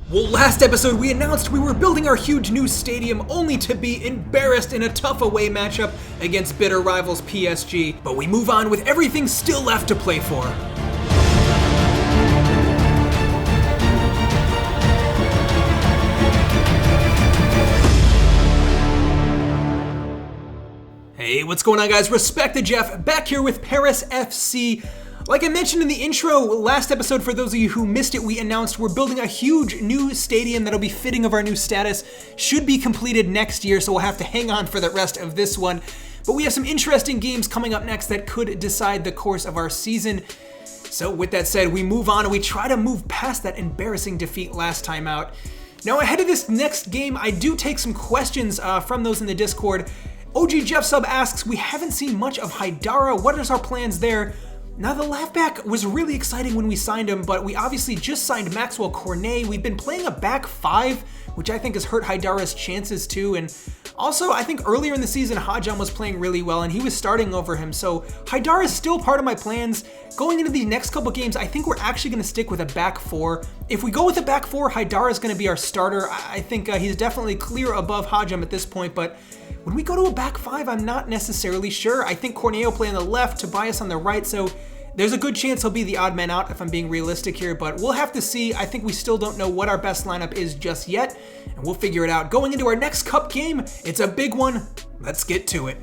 Well, last episode we announced we were building our huge new stadium only to be embarrassed in a tough away matchup against bitter rivals PSG, but we move on with everything still left to play for. Hey, what's going on, guys? Respect the Jeff, back here with Paris FC. Like I mentioned in the intro, last episode, for those of you who missed it, we announced we're building a huge new stadium that'll be fitting of our new status. Should be completed next year, so we'll have to hang on for the rest of this one. But we have some interesting games coming up next that could decide the course of our season. So with that said, we move on and we try to move past that embarrassing defeat last time out. Now, ahead of this next game, I do take some questions from those in the Discord. OG Jeff Sub asks, we haven't seen much of Haidara. What is our plans there? Now, the left back was really exciting when we signed him, but we obviously just signed Maxwell Cornet. We've been playing a back five, which I think has hurt Haidara's chances too. And also, I think earlier in the season, Hajam was playing really well and he was starting over him. So Haidara is still part of my plans. Going into these next couple games, I think we're actually going to stick with a back four. If we go with a back four, Haidara is going to be our starter. I think he's definitely clear above Hajam at this point, but when we go to a back five, I'm not necessarily sure. I think Cornet will play on the left, Tobias on the right, so there's a good chance he'll be the odd man out if I'm being realistic here, but we'll have to see. I think we still don't know what our best lineup is just yet, and we'll figure it out. Going into our next cup game, it's a big one. Let's get to it.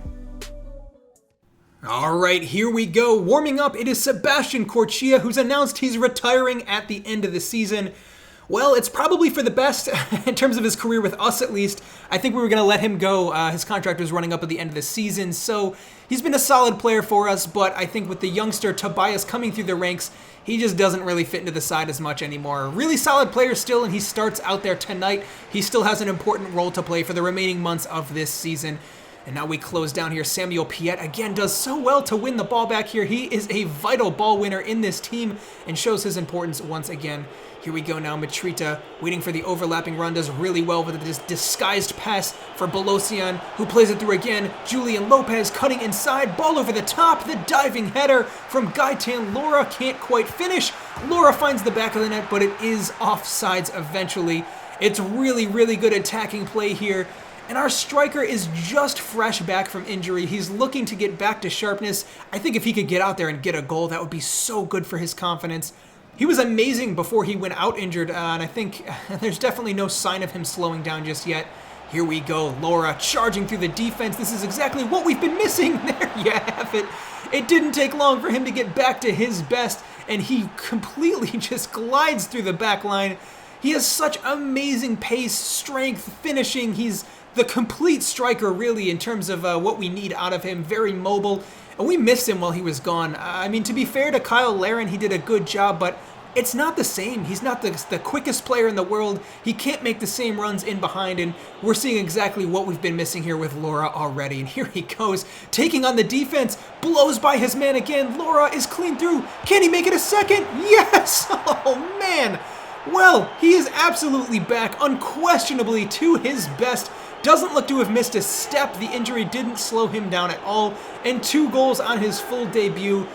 All right, here we go. Warming up, it is Sebastian Corchia, who's announced he's retiring at the end of the season. Well, it's probably for the best in terms of his career with us, at least. I think we were going to let him go. His contract was running up at the end of the season, so he's been a solid player for us, but I think with the youngster Tobias coming through the ranks, he just doesn't really fit into the side as much anymore. Really solid player still, and he starts out there tonight. He still has an important role to play for the remaining months of this season. And now we close down here. Samuel Piet again does so well to win the ball back here. He is a vital ball winner in this team and shows his importance once again. Here we go now. Matrita waiting for the overlapping run, does really well with this disguised pass for Belosian, who plays it through again. Julian Lopez cutting inside, ball over the top. The diving header from Gaetan Laura can't quite finish. Laura finds the back of the net, but it is offsides eventually. It's really, really good attacking play here. And our striker is just fresh back from injury. He's looking to get back to sharpness. I think if he could get out there and get a goal, that would be so good for his confidence. He was amazing before he went out injured, and I think there's definitely no sign of him slowing down just yet. Here we go, Laura charging through the defense. This is exactly what we've been missing. There you have it. It didn't take long for him to get back to his best, and he completely just glides through the back line. He has such amazing pace, strength, finishing. He's the complete striker, really, in terms of what we need out of him. Very mobile, and we missed him while he was gone. I mean, to be fair to Kyle Larin, he did a good job, but it's not the same. He's not the quickest player in the world. He can't make the same runs in behind, and we're seeing exactly what we've been missing here with Laura already. And here he goes, taking on the defense, blows by his man again. Laura is clean through. Can he make it a second? Yes! Oh, man! Well, he is absolutely back, unquestionably to his best. Doesn't look to have missed a step. The injury didn't slow him down at all. And 2 goals on his full debut.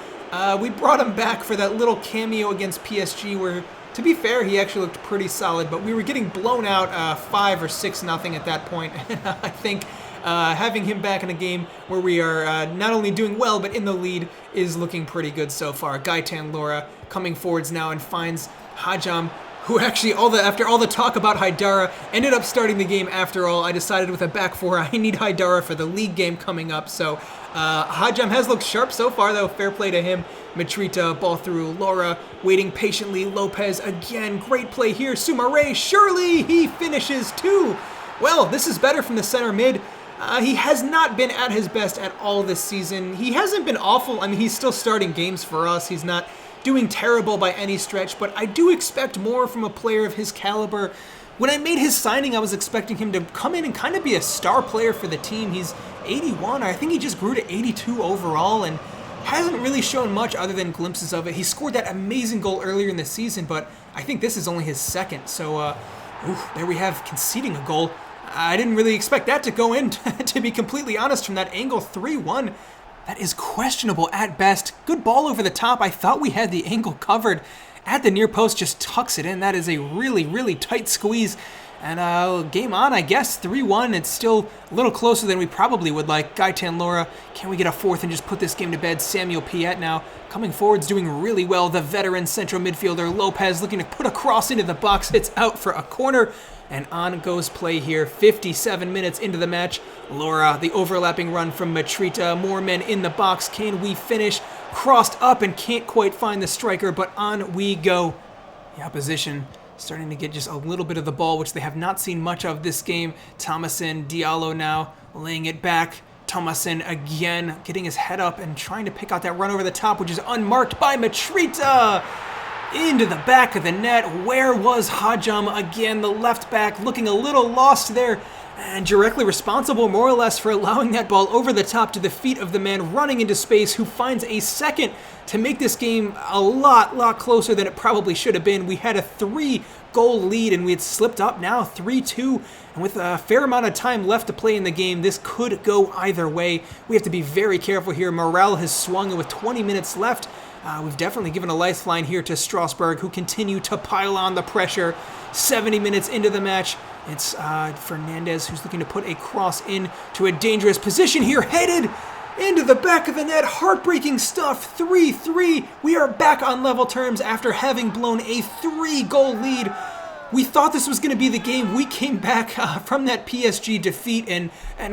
We brought him back for that little cameo against PSG where, to be fair, he actually looked pretty solid. But we were getting blown out 5 or 6-0 at that point. I think having him back in a game where we are not only doing well, but in the lead is looking pretty good so far. Gaetan Laura coming forwards now and finds Hajam, who actually, after all the talk about Haidara, ended up starting the game after all. I decided with a back four, I need Haidara for the league game coming up. So Hajam has looked sharp so far, though. Fair play to him. Matrita, ball through. Laura waiting patiently. Lopez again. Great play here. Sumare, surely he finishes too. Well, this is better from the center mid. He has not been at his best at all this season. He hasn't been awful. I mean, he's still starting games for us. He's not doing terrible by any stretch, but I do expect more from a player of his caliber. When I made his signing, I was expecting him to come in and kind of be a star player for the team. He's 81, I think he just grew to 82 overall, and hasn't really shown much other than glimpses of it. He scored that amazing goal earlier in the season, but I think this is only his second, so there we have conceding a goal. I didn't really expect that to go in, to be completely honest, from that angle. 3-1. That is questionable at best. Good ball over the top. I thought we had the angle covered, at the near post, just tucks it in. That is a really, really tight squeeze. And game on, I guess, 3-1. It's still a little closer than we probably would like. Gaetan Lora, can we get a fourth and just put this game to bed? Samuel Piet now coming forward's doing really well. The veteran central midfielder Lopez looking to put a cross into the box. It's out for a corner. And on goes play here. 57 minutes into the match. Lora, the overlapping run from Matrita. More men in the box. Can we finish? Crossed up and can't quite find the striker, but on we go. The opposition starting to get just a little bit of the ball, which they have not seen much of this game. Thomason, Diallo now laying it back. Thomason again getting his head up and trying to pick out that run over the top, which is unmarked by Matrita. Into the back of the net. Where was Hajam again? The left back looking a little lost there and directly responsible more or less for allowing that ball over the top to the feet of the man running into space, who finds a second to make this game a lot closer than it probably should have been. We had a 3-goal lead and we had slipped up now 3-2, and with a fair amount of time left to play in the game, this could go either way. We have to be very careful here. Morel has swung, and with 20 minutes left, we've definitely given a lifeline here to Strasbourg, who continue to pile on the pressure. 70 minutes into the match, it's Fernandez who's looking to put a cross in to a dangerous position here, headed into the back of the net. Heartbreaking stuff. 3-3. We are back on level terms after having blown a 3-goal lead. We thought this was going to be the game. We came back from that PSG defeat and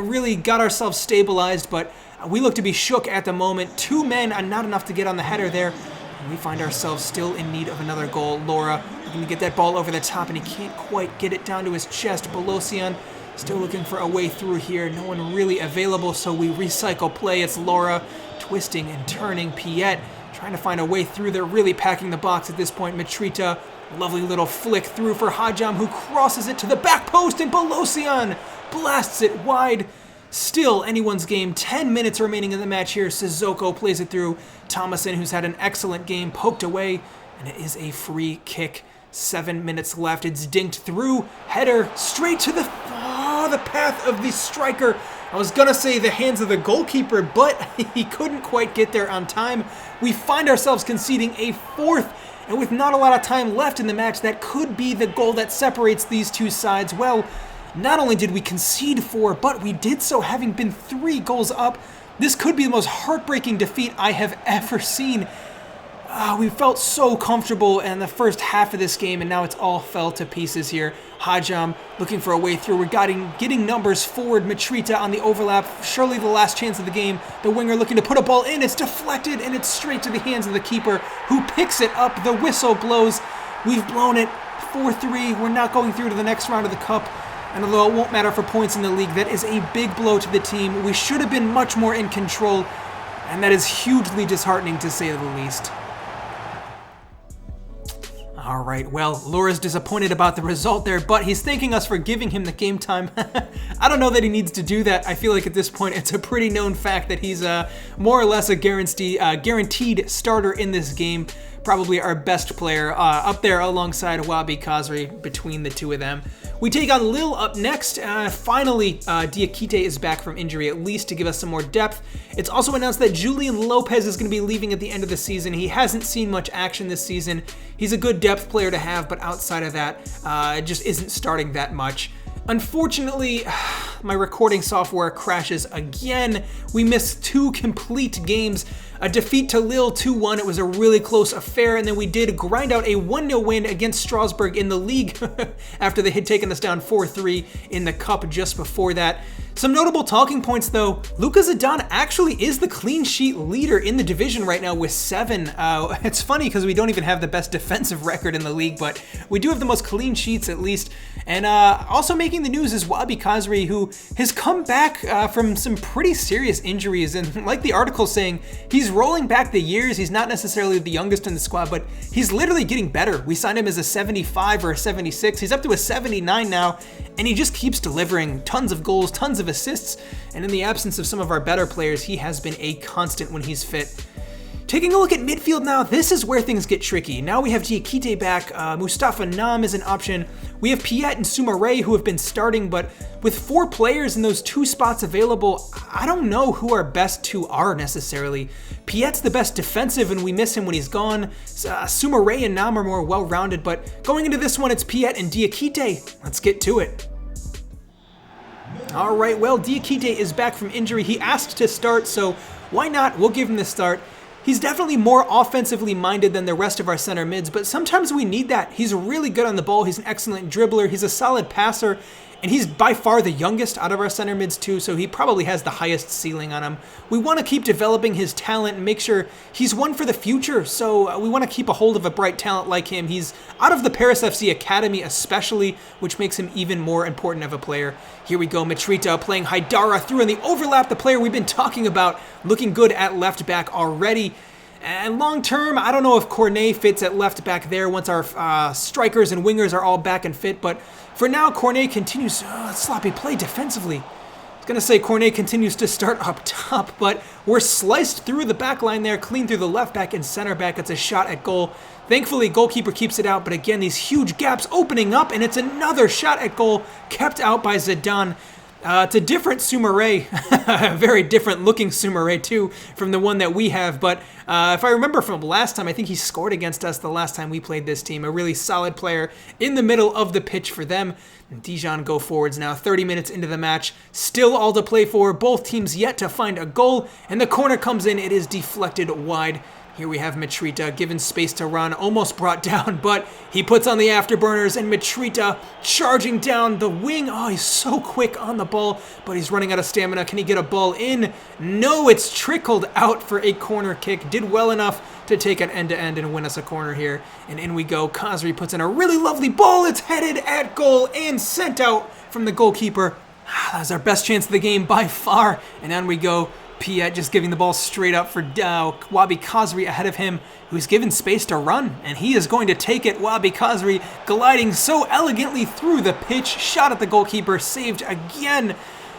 really got ourselves stabilized, but we look to be shook at the moment. 2 men and not enough to get on the header there. And we find ourselves still in need of another goal. Lora looking to get that ball over the top, and he can't quite get it down to his chest. Bolosian still looking for a way through here. No one really available, so we recycle play. It's Lora twisting and turning. Piet trying to find a way through. They're really packing the box at this point. Matrita, lovely little flick through for Hajam, who crosses it to the back post, and Bolosian blasts it wide. Still anyone's game. 10 minutes remaining in the match here. Sissoko plays it through. Thomason, who's had an excellent game, poked away, and it is a free kick. 7 minutes left. It's dinked through. Header straight to the path of the striker. I was gonna say the hands of the goalkeeper, but he couldn't quite get there on time. We find ourselves conceding a fourth, and with not a lot of time left in the match, that could be the goal that separates these two sides. Well, not only did we concede 4, but we did so having been 3 goals up. This could be the most heartbreaking defeat I have ever seen. We felt so comfortable in the first half of this game, and now it's all fell to pieces here. Hajam looking for a way through. We're getting numbers forward. Matrita on the overlap. Surely the last chance of the game. The winger looking to put a ball in. It's deflected, and it's straight to the hands of the keeper, who picks it up. The whistle blows. We've blown it. 4-3. We're not going through to the next round of the cup. And although it won't matter for points in the league, that is a big blow to the team. We should have been much more in control, and that is hugely disheartening to say the least. All right, well, Laura's disappointed about the result there, but he's thanking us for giving him the game time. I don't know that he needs to do that. I feel like at this point, it's a pretty known fact that he's more or less a guaranteed starter in this game. Probably our best player, up there alongside Wabi Kazri, between the two of them. We take on Lille up next. Finally, Diakite is back from injury, at least to give us some more depth. It's also announced that Julian Lopez is going to be leaving at the end of the season. He hasn't seen much action this season. He's a good depth player to have, but outside of that, it just isn't starting that much. Unfortunately, my recording software crashes again. We missed 2 complete games. A defeat to Lille 2-1. It was a really close affair, and then we did grind out a 1-0 win against Strasbourg in the league after they had taken us down 4-3 in the cup just before that. Some notable talking points though. Luka Zidane actually is the clean sheet leader in the division right now with 7. It's funny because we don't even have the best defensive record in the league, but we do have the most clean sheets at least. And also making the news is Wabi Kazri, who has come back from some pretty serious injuries. And like the article saying, he's rolling back the years. He's not necessarily the youngest in the squad, but he's literally getting better. We signed him as a 75 or a 76. He's up to a 79 now, and he just keeps delivering tons of goals, tons of assists. And in the absence of some of our better players, he has been a constant when he's fit. Taking a look at midfield now, this is where things get tricky. Now we have Diakite back, Mustafa Nam is an option. We have Piet and Soumaré who have been starting, but with 4 players in those 2 spots available, I don't know who our best 2 are necessarily. Piet's the best defensive and we miss him when he's gone. Soumaré and Nam are more well-rounded, but going into this one, it's Piet and Diakite. Let's get to it. All right, well, Diakite is back from injury. He asked to start, so why not? We'll give him the start. He's definitely more offensively minded than the rest of our center mids, but sometimes we need that. He's really good on the ball. He's an excellent dribbler. He's a solid passer, and he's by far the youngest out of our center mids too, so he probably has the highest ceiling on him. We want to keep developing his talent and make sure he's one for the future, so we want to keep a hold of a bright talent like him. He's out of the Paris FC Academy especially, which makes him even more important of a player. Here we go, Mitrita playing Haidara through in the overlap, the player we've been talking about, looking good at left back already. And long term, I don't know if Cornet fits at left back there once our strikers and wingers are all back and fit, but for now, Cornet continues sloppy play defensively. I was going to say Cornet continues to start up top, but we're sliced through the back line there, clean through the left back and center back. It's a shot at goal. Thankfully, goalkeeper keeps it out, but again, these huge gaps opening up, and it's another shot at goal kept out by Zidane. It's a different Soumaré, a very different looking Soumaré too from the one that we have, but if I remember from last time, I think he scored against us the last time we played this team. A really solid player in the middle of the pitch for them. And Dijon go forwards now, 30 minutes into the match, still all to play for, both teams yet to find a goal, and the corner comes in, it is deflected wide. Here we have Mitrita given space to run, almost brought down, but he puts on the afterburners, and Mitrita charging down the wing. Oh, he's so quick on the ball, but he's running out of stamina. Can he get a ball in? No, it's trickled out for a corner kick. Did well enough to take it end-to-end and win us a corner here. And in we go. Khazri puts in a really lovely ball. It's headed at goal and sent out from the goalkeeper. That was our best chance of the game by far. And on we go. Piet just giving the ball straight up for Wabi Khazri ahead of him, who's given space to run, and he is going to take it. Wabi Khazri gliding so elegantly through the pitch, shot at the goalkeeper, saved again.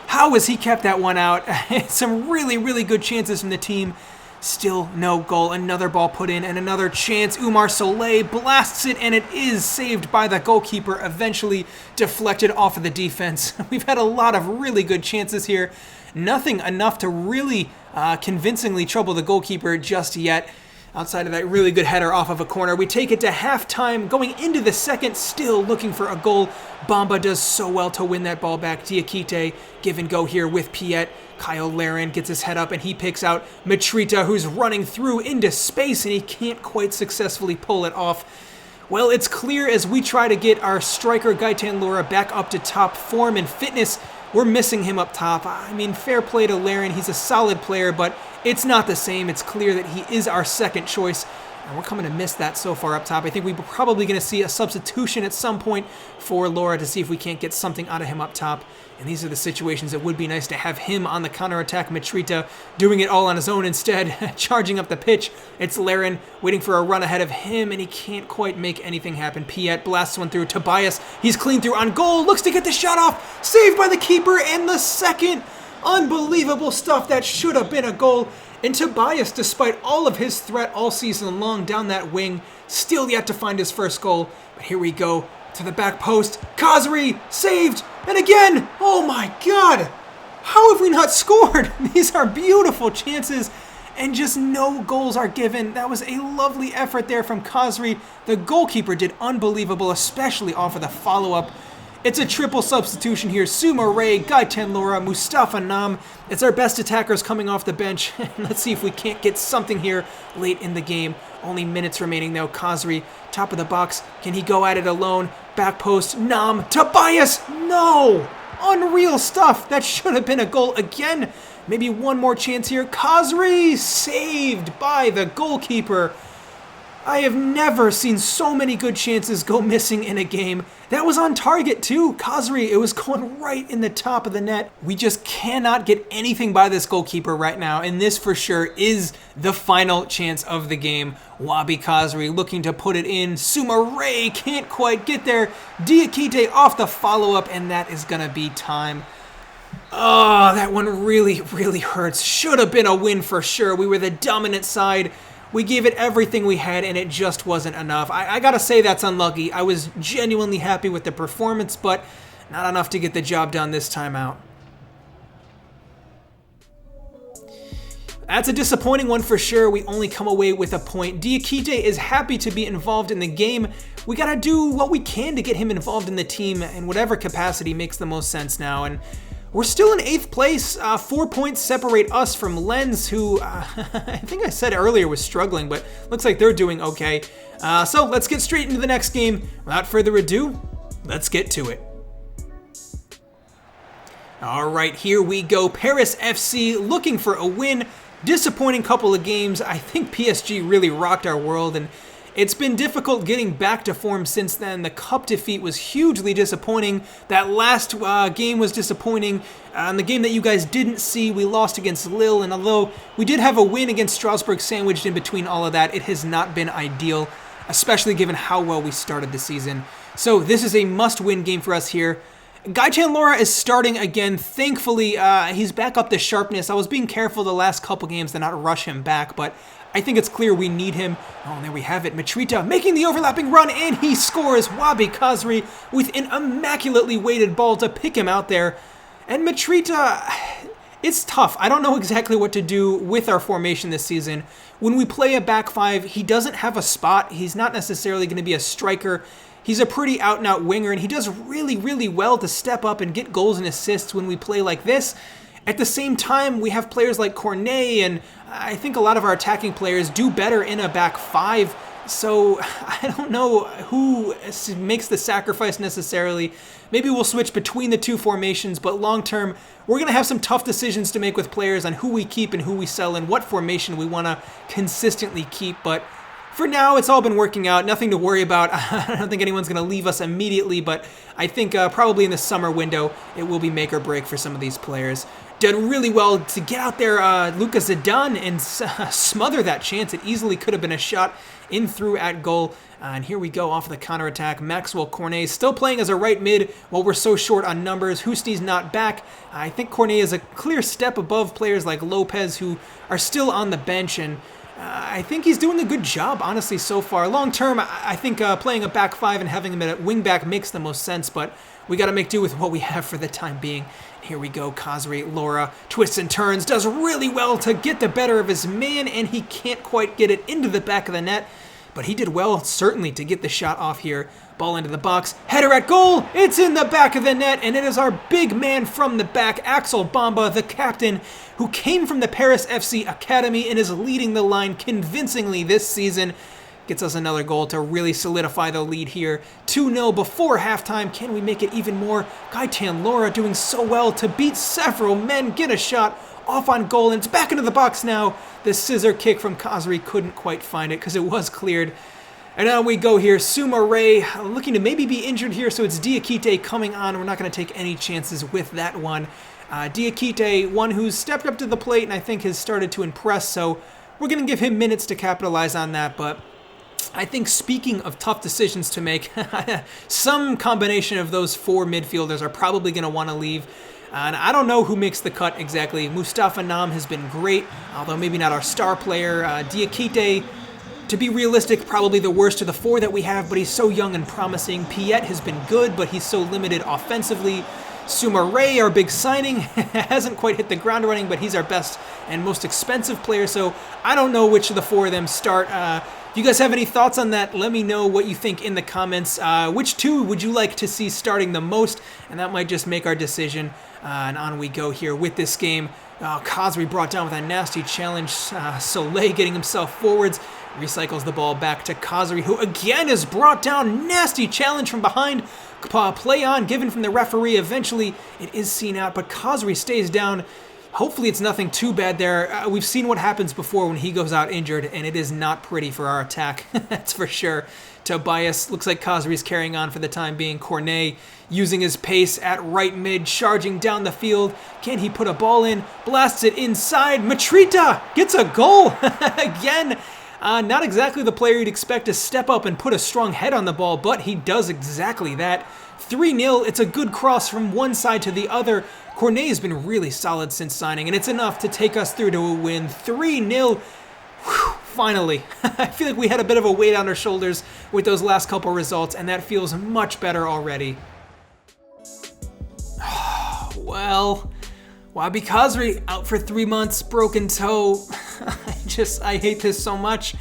How has he kept that one out? Some really, really good chances from the team. Still no goal. Another ball put in and another chance. Umar Soleil blasts it, and it is saved by the goalkeeper, eventually deflected off of the defense. We've had a lot of really good chances here. Nothing enough to really convincingly trouble the goalkeeper just yet. Outside of that really good header off of a corner. We take it to halftime, going into the second, still looking for a goal. Bamba does so well to win that ball back. Diakite give and go here with Piet. Kyle Larin gets his head up and he picks out Mitrita, who's running through into space, and he can't quite successfully pull it off. Well, it's clear as we try to get our striker Gaetan Lora back up to top form and fitness, we're missing him up top. I mean, fair play to Larin. He's a solid player, but it's not the same. It's clear that he is our second choice, and we're coming to miss that so far up top. I think we're probably going to see a substitution at some point for Lora to see if we can't get something out of him up top. And these are the situations that would be nice to have him on the counterattack. Mitrita doing it all on his own instead, charging up the pitch. It's Larin waiting for a run ahead of him, and he can't quite make anything happen. Piet blasts one through. Tobias, he's clean through on goal, looks to get the shot off. Saved by the keeper, and the second. Unbelievable stuff. That should have been a goal. And Tobias, despite all of his threat all season long down that wing, still yet to find his first goal. But here we go to the back post. Khazri saved. And again, oh my God, how have we not scored? These are beautiful chances, and just no goals are given. That was a lovely effort there from Khazri. The goalkeeper did unbelievable, especially off of the follow-up. It's a triple substitution here. Soumaré, Gaetan Lora, Mustafa Nam. It's our best attackers coming off the bench. Let's see if we can't get something here late in the game. Only minutes remaining though. Khazri, top of the box. Can he go at it alone? Back post, Nam, Tobias, no! Unreal stuff. That should have been a goal again. Maybe one more chance here. Khazri, saved by the goalkeeper. I have never seen so many good chances go missing in a game. That was on target too. Khazri, it was going right in the top of the net. We just cannot get anything by this goalkeeper right now, and this for sure is the final chance of the game. Wabi Khazri looking to put it in. Soumaré can't quite get there. Diakite off the follow-up, and that is going to be time. Oh, that one really, really hurts. Should have been a win for sure. We were the dominant side. We gave it everything we had, and it just wasn't enough. I gotta say that's unlucky. I was genuinely happy with the performance, but not enough to get the job done this time out. That's a disappointing one for sure. We only come away with a point. Diakite is happy to be involved in the game. We gotta do what we can to get him involved in the team in whatever capacity makes the most sense now. And we're still in 8th place. 4 points separate us from Lens, who I think I said earlier was struggling, but looks like they're doing okay. So let's get straight into the next game. Without further ado, let's get to it. All right, here we go. Paris FC looking for a win. Disappointing couple of games. I think PSG really rocked our world, and it's been difficult getting back to form since then. The cup defeat was hugely disappointing. That last game was disappointing. And the game that you guys didn't see, we lost against Lille, and although we did have a win against Strasbourg sandwiched in between all of that, it has not been ideal, especially given how well we started the season. So this is a must-win game for us here. Gaëtan Laura is starting again. Thankfully, he's back up to sharpness. I was being careful the last couple games to not rush him back, but I think it's clear we need him. Oh, and there we have it. Mitrita making the overlapping run, and he scores. Wabi Kazri with an immaculately weighted ball to pick him out there. And Mitrita, it's tough. I don't know exactly what to do with our formation this season. When we play a back five, he doesn't have a spot. He's not necessarily going to be a striker. He's a pretty out-and-out winger, and he does really, really well to step up and get goals and assists when we play like this. At the same time, we have players like Cornet, and I think a lot of our attacking players do better in a back five. So I don't know who makes the sacrifice necessarily. Maybe we'll switch between the two formations, but long-term, we're going to have some tough decisions to make with players on who we keep and who we sell and what formation we want to consistently keep. But for now, it's all been working out. Nothing to worry about. I don't think anyone's going to leave us immediately, but I think probably in the summer window, it will be make or break for some of these players. Did really well to get out there, Lucas Zidane, and smother that chance. It easily could have been a shot in through at goal. And here we go off the counterattack. Maxwell Cornet still playing as a right mid while we're so short on numbers. Husni's not back. I think Cornet is a clear step above players like Lopez, who are still on the bench, and I think he's doing a good job, honestly, so far. Long term, I think playing a back five and having him at wing back makes the most sense, but we got to make do with what we have for the time being. Here we go. Kazri, Laura, twists and turns, does really well to get the better of his man, and he can't quite get it into the back of the net, but he did well, certainly, to get the shot off here. Ball into the box, header at goal, it's in the back of the net, and it is our big man from the back, Axel Bamba, the captain, who came from the Paris FC Academy and is leading the line convincingly this season. Gets us another goal to really solidify the lead here. 2-0 before halftime. Can we make it even more? Gaëtan Laura doing so well to beat several men, get a shot off on goal, and it's back into the box now. The scissor kick from Kazri couldn't quite find it because it was cleared. And now we go here. Suma Ray looking to maybe be injured here, so it's Diakite coming on. We're not going to take any chances with that one. Diakite, one who's stepped up to the plate and I think has started to impress, so we're going to give him minutes to capitalize on that. But I think, speaking of tough decisions to make, some combination of those four midfielders are probably going to want to leave. And I don't know who makes the cut exactly. Mustafa Nam has been great, although maybe not our star player. Diakite, to be realistic, probably the worst of the four that we have, but he's so young and promising. Piet has been good, but he's so limited offensively. Suma Ray, our big signing, hasn't quite hit the ground running, but he's our best and most expensive player, so I don't know which of the four of them start. If you guys have any thoughts on that, let me know what you think in the comments. Which two would you like to see starting the most? And that might just make our decision. And on we go here with this game. Kazri brought down with a nasty challenge. Soleil getting himself forwards. Recycles the ball back to Kazri, who again is brought down. Nasty challenge from behind. Play on, given from the referee. Eventually, it is seen out, but Kazri stays down. Hopefully it's nothing too bad there. We've seen what happens before when he goes out injured, and it is not pretty for our attack. That's for sure. Tobias, looks like Kazri's carrying on for the time being. Cornet using his pace at right mid, charging down the field. Can he put a ball in? Blasts it inside. Mitrita gets a goal again. Not exactly the player you'd expect to step up and put a strong head on the ball, but he does exactly that. 3-0, it's a good cross from one side to the other. Cornet has been really solid since signing, and it's enough to take us through to a win. 3-0. finally. I feel like we had a bit of a weight on our shoulders with those last couple results, and that feels much better already. Well, Wabi Kazri out for 3 months, broken toe. I hate this so much.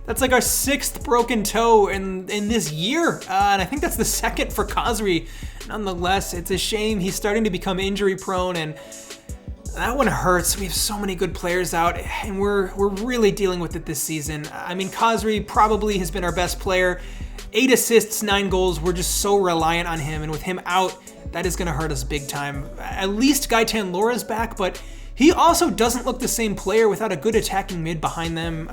That's like our 6th broken toe in this year, and I think that's the 2nd for Kazri. Nonetheless, it's a shame. He's starting to become injury prone, and that one hurts. We have so many good players out, and we're really dealing with it this season. I mean, Kazri probably has been our best player. 8 assists, 9 goals. We're just so reliant on him, and with him out, that is going to hurt us big time. At least Gaitan Lora's back, but he also doesn't look the same player without a good attacking mid behind them.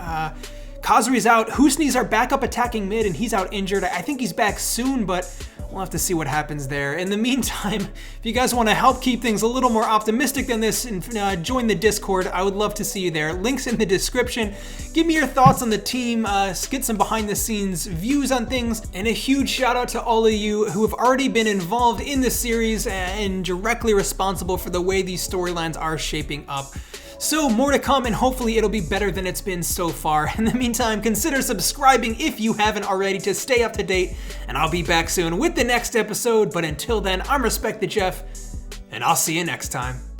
Kazri's out. Husni's our backup attacking mid, and he's out injured. I think he's back soon, but we'll have to see what happens there. In the meantime, if you guys want to help keep things a little more optimistic than this and join the Discord, I would love to see you there. Links in the description. Give me your thoughts on the team, get some behind the scenes views on things, and a huge shout out to all of you who have already been involved in the series and directly responsible for the way these storylines are shaping up. So more to come, and hopefully it'll be better than it's been so far. In the meantime, consider subscribing if you haven't already to stay up to date, and I'll be back soon with the next episode. But until then, I'm Respect the Jeff, and I'll see you next time.